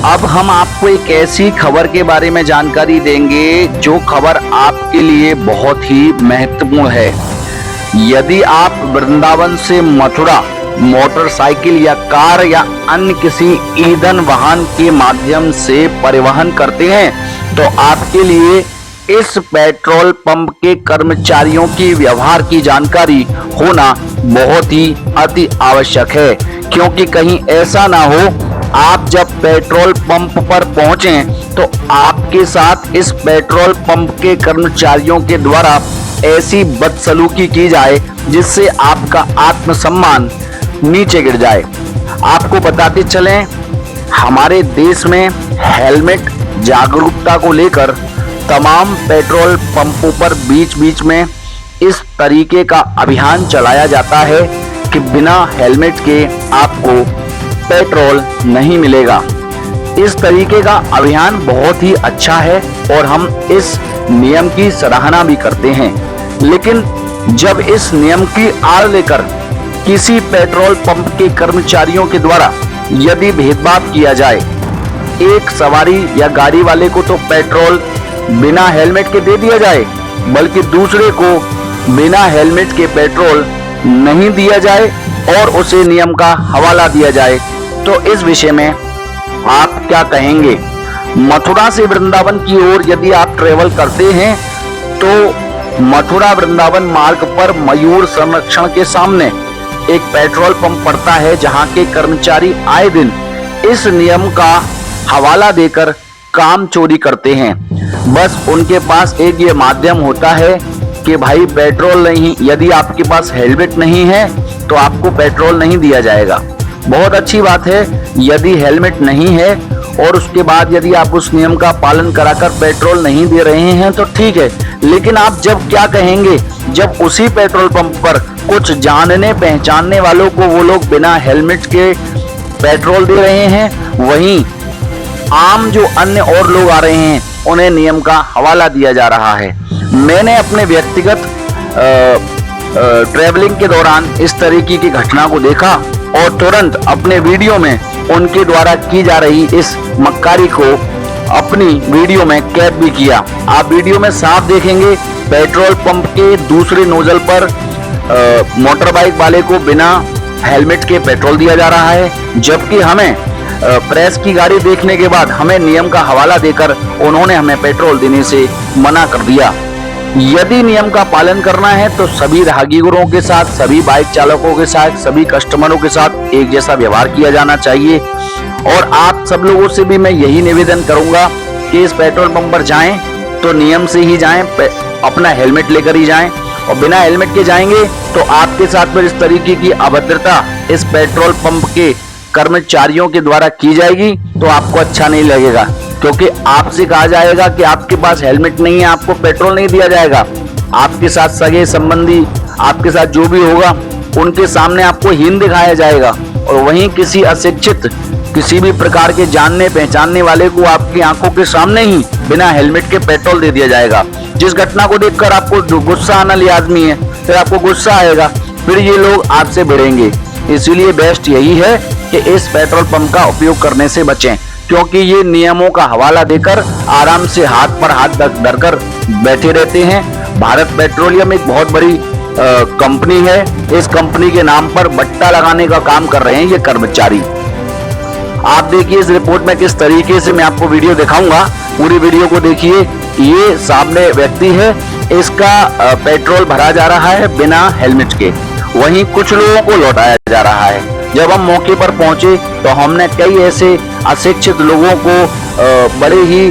अब हम आपको एक ऐसी खबर के बारे में जानकारी देंगे जो खबर आपके लिए बहुत ही महत्वपूर्ण है। यदि आप वृंदावन से मथुरा मोटरसाइकिल या कार या अन्य किसी ईंधन वाहन के माध्यम से परिवहन करते हैं तो आपके लिए इस पेट्रोल पंप के कर्मचारियों की व्यवहार की जानकारी होना बहुत ही अति आवश्यक है, क्योंकि कहीं ऐसा ना हो आप जब पेट्रोल पंप पर पहुंचें तो आपके साथ इस पेट्रोल पंप के कर्मचारियों के द्वारा ऐसी बदसलूकी की जाए जिससे आपका आत्मसम्मान नीचे गिर जाए। आपको बताते चलें, हमारे देश में हेलमेट जागरूकता को लेकर तमाम पेट्रोल पंपों पर बीच बीच में इस तरीके का अभियान चलाया जाता है कि बिना हेलमेट के आपको पेट्रोल नहीं मिलेगा। इस तरीके का अभियान बहुत ही अच्छा है और हम इस नियम की सराहना भी करते हैं, लेकिन जब इस नियम की आड़ लेकर किसी पेट्रोल पंप के कर्मचारियों के द्वारा यदि भेदभाव किया जाए, एक सवारी या गाड़ी वाले को तो पेट्रोल बिना हेलमेट के दे दिया जाए, बल्कि दूसरे को बिना हेलमेट के पेट्रोल नहीं दिया जाए और उसे नियम का हवाला दिया जाए, तो इस विषय में आप क्या कहेंगे? मथुरा से वृंदावन की ओर यदि आप ट्रेवल करते हैं तो मथुरा वृंदावन मार्ग पर मयूर संरक्षण के सामने एक पेट्रोल पंप पड़ता है, जहां के कर्मचारी आए दिन इस नियम का हवाला देकर काम चोरी करते हैं। बस उनके पास एक ये माध्यम होता है कि भाई पेट्रोल नहीं, यदि आपके पास हेलमेट नहीं है तो आपको पेट्रोल नहीं दिया जाएगा। बहुत अच्छी बात है, यदि हेलमेट नहीं है और उसके बाद यदि आप उस नियम का पालन कराकर पेट्रोल नहीं दे रहे हैं तो ठीक है, लेकिन आप जब क्या कहेंगे जब उसी पेट्रोल पंप पर कुछ जानने पहचानने वालों को वो लोग बिना हेलमेट के पेट्रोल दे रहे हैं, वहीं आम जो अन्य और लोग आ रहे हैं उन्हें नियम का हवाला दिया जा रहा है। मैंने अपने व्यक्तिगत ट्रैवलिंग के दौरान इस तरीके की घटना को देखा और तुरंत अपने वीडियो में उनके द्वारा की जा रही इस मक्कारी को अपनी वीडियो में कैद भी किया। आप वीडियो में साफ देखेंगे पेट्रोल पंप के दूसरे नोजल पर मोटर बाइक वाले को बिना हेलमेट के पेट्रोल दिया जा रहा है, जबकि हमें प्रेस की गाड़ी देखने के बाद हमें नियम का हवाला देकर उन्होंने हमें पेट्रोल देने से मना कर दिया। यदि नियम का पालन करना है तो सभी राहगीरों के साथ, सभी बाइक चालकों के साथ, सभी कस्टमरों के साथ एक जैसा व्यवहार किया जाना चाहिए। और आप सब लोगों से भी मैं यही निवेदन करूंगा कि इस पेट्रोल पंप पर जाएं तो नियम से ही जाएं, अपना हेलमेट लेकर ही जाएं, और बिना हेलमेट के जाएंगे तो आपके साथ में इस तरीके की अभद्रता इस पेट्रोल पंप के कर्मचारियों के द्वारा की जाएगी तो आपको अच्छा नहीं लगेगा, क्योंकि आपसे कहा जाएगा कि आपके पास हेलमेट नहीं है, आपको पेट्रोल नहीं दिया जाएगा। आपके साथ सगे संबंधी, आपके साथ जो भी होगा उनके सामने आपको हीन दिखाया जाएगा, और वहीं किसी अशिक्षित, किसी भी प्रकार के जानने पहचानने वाले को आपकी आंखों के सामने ही बिना हेलमेट के पेट्रोल दे दिया जाएगा। जिस घटना को देखकर आपको गुस्सा आना लाजमी है, फिर आपको गुस्सा आएगा, फिर ये लोग आपसे भिड़ेंगे। इसीलिए बेस्ट यही है कि इस पेट्रोल पंप का उपयोग करने से बचें, क्योंकि ये नियमों का हवाला देकर आराम से हाथ पर हाथ धरकर बैठे रहते हैं। भारत पेट्रोलियम एक बहुत बड़ी कंपनी है, इस कंपनी के नाम पर बट्टा लगाने का काम कर रहे हैं ये कर्मचारी। आप देखिए इस रिपोर्ट में किस तरीके से, मैं आपको वीडियो दिखाऊंगा, पूरी वीडियो को देखिए। ये सामने व्यक्ति है, इसका पेट्रोल भरा जा रहा है बिना हेलमेट के, वहीं कुछ लोगों को लौटाया जा रहा है। जब हम मौके पर पहुंचे तो हमने कई ऐसे अशिक्षित लोगों को बड़े ही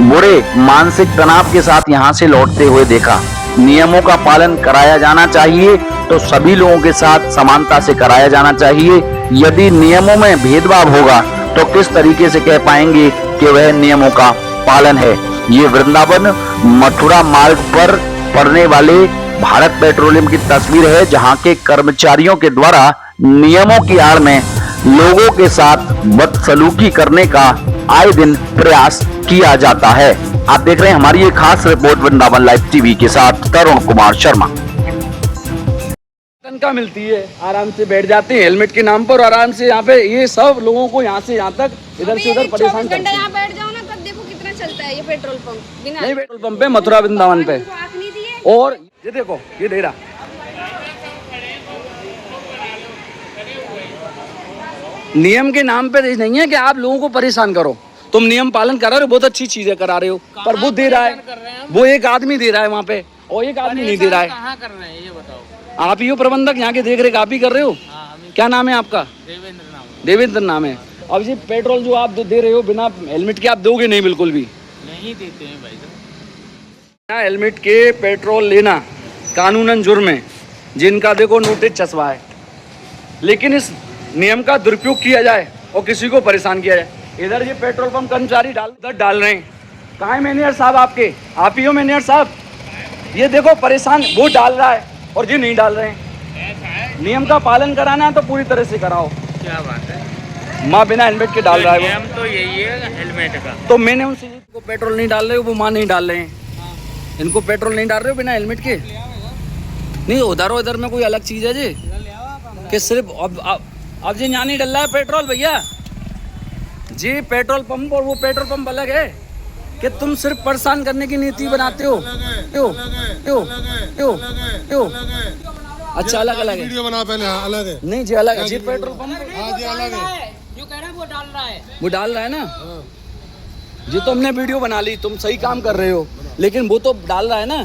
बुरे मानसिक तनाव के साथ यहां से लौटते हुए देखा। नियमों का पालन कराया जाना चाहिए तो सभी लोगों के साथ समानता से कराया जाना चाहिए। यदि नियमों में भेदभाव होगा तो किस तरीके से कह पाएंगे कि वह नियमों का पालन है। ये वृंदावन मथुरा मार्ग पर पड़ने वाले भारत पेट्रोलियम की तस्वीर है, जहां के कर्मचारियों के द्वारा नियमों की आड़ में लोगों के साथ बदसलूकी करने का आए दिन प्रयास किया जाता है। आप देख रहे हैं हमारी ये खास रिपोर्ट वृंदावन लाइव टीवी के साथ तरुण कुमार शर्मा। तनख्वाह मिलती है, आराम से बैठ जाते हैं हेलमेट के नाम पर, आराम से यहाँ पे ये सब लोगों को यहाँ से यहाँ तक इधर से उधर परेशान करते हैं। यहाँ बैठ जाओ ना, तब देखो कितना चलता है ये पेट्रोल पंप। बिना नहीं, पेट्रोल पंप पे मथुरा वृंदावन पे। आँख नहीं दिए। और ये देखो, ये दे रहा नियम के नाम पे नहीं है कि आप लोगों को परेशान करो। तुम नियम पालन करा रहे हो, बहुत अच्छी चीजें करा रहे हो, पर वो दे रहा है, वो एक आदमी दे रहा है वहाँ पे, और एक आदमी नहीं दे रहा है। कहाँ कर रहे हैं ये बताओ? आप ही हो प्रबंधक, यहाँ के देख रेख आप ही कर रहे हो। क्या नाम है आपका? देवेंद्र नाम है। देवेंद्र नाम है। अब ये पेट्रोल जो आप दे रहे हो बिना हेलमेट के, आप दोगे नहीं बिल्कुल भी? नहीं देते हैं भाई साहब। बिना हेलमेट के पेट्रोल लेना कानूनन जुर्म है, जिनका देखो नोटिस चस्पा है। लेकिन इस नियम का दुरुपयोग किया जाए और किसी को परेशान किया जाए। इधर ये पेट्रोल पंप कर्मचारी इधर डाल रहे हैं। कहाँ है मैनेजर साहब आपके? आप ही हो मैनेजर साहब? ये देखो परेशान, वो डाल रहा है और ये नहीं डाल रहे हैं। नियम का पालन कराना है तो पूरी तरह से कराओ। क्या बात है? माँ बिना हेलमेट के डाल रहा है वो। नियम तो यही है हेलमेट का। तो मैंने उनसे को पेट्रोल नहीं डाल रहे हो, वो माँ नहीं डाल रहे हैं, इनको पेट्रोल नहीं डाल रहे हो बिना हेलमेट के? नहीं, उधर में कोई अलग चीज़ है जी कि सिर्फ अब जी यहाँ नहीं डल रहा है पेट्रोल भैया जी। पेट्रोल पंप और वो पेट्रोल पंप अलग है कि तुम सिर्फ परेशान करने की नीति बनाते हो। क्यों क्यों क्यों क्यों? अच्छा, अलग अलग है। वीडियो बना पहले। हाँ, अलग है। नहीं जी, अलग है जी पेट्रोल पंप। हाँ जी, अलग है। जो कह रहा है वो डाल रहा है। वो डाल रहा है ना जी, तो हमने वीडियो बना ली, तुम सही काम कर रहे हो, लेकिन वो तो डाल रहा है ना।